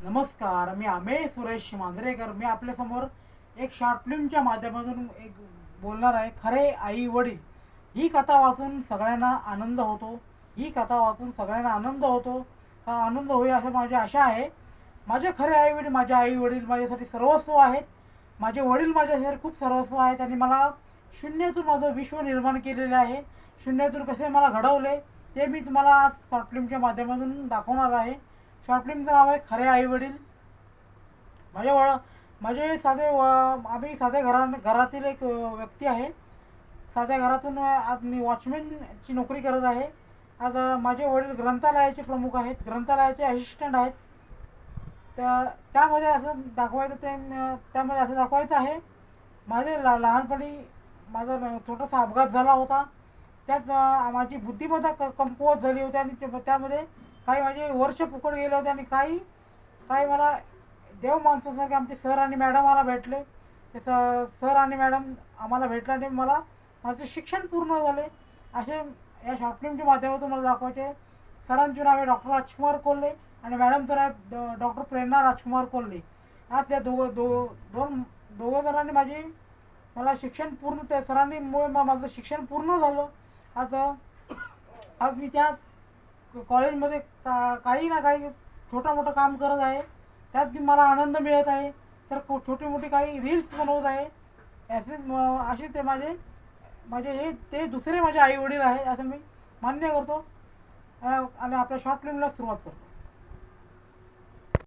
नमस्कार, मी अमेय सुरेश मांजरेकर. मी आपल्यासमोर एक शॉर्ट फिल्मच्या माध्यमातून एक बोलणार आहे. खरे आई वडील ही कथा वाचून सगळ्यांना आनंद होतो. ही कथा वाचून सगळ्यांना आनंद होतो. हा आनंद होईल असं माझी आशा आहे. माझे खरे आई वडील, माझे आई वडील माझ्यासाठी सर्वस्व आहेत. माझे वडील माझ्यासाठी खूप सर्वस्व आहेत. त्यांनी मला शून्यातून माझं विश्व निर्माण केलेलं आहे. शून्यातून कसे मला घडवले ते मी तुम्हाला आज शॉर्ट फिल्मच्या माध्यमातून दाखवणार आहे. शॉर्ट फिल्मचं नाव आहे खरे आई वडील. माझे माझे आम्ही साध्या घरातील एक व्यक्ती आहे. साध्या घरातून आज मी वॉचमॅनची नोकरी करत आहे. आज माझे वडील ग्रंथालयाचे प्रमुख आहेत, ग्रंथालयाचे असिस्टंट आहेत. त्यामध्ये असं दाखवायचं त्यामध्ये असं दाखवायचं आहे. लहानपणी माझा छोटासा अपघात झाला होता. त्यात माझी बुद्धिमत्ता कमकुवत झाली होती आणि त्यामध्ये काही माझे वर्ष फुकट गेले होते आणि काही काही मला देव माणसासारखे आमचे सर आणि मॅडम मला भेटले. ते सर आणि मॅडम आम्हाला भेटल्याने माझं शिक्षण पूर्ण झाले. असे या शॉर्ट फिल्मच्या माध्यमातून मला दाखवायचे. सरांचे नाव आहे डॉक्टर राजकुमार कोल्हे आणि मॅडमचं नाव डॉक्टर प्रेरणा राजकुमार कोल्हे. आज त्या दोघं जणांनी मला शिक्षण पूर्ण, त्या सरांनीमुळे माझं शिक्षण पूर्ण झालं. आज आज मी त्या कॉलेजमध्ये काही ना काही छोटं मोठं काम करत आहे. त्यात मला आनंद मिळत आहे. तर छोटी मोठी काही रील्स बनवत आहे. असे ते माझे माझे हे ते दुसरे माझे आई वडील आहे असं मी मान्य करतो आणि आपल्या शॉर्ट फिल्मला सुरुवात करतो.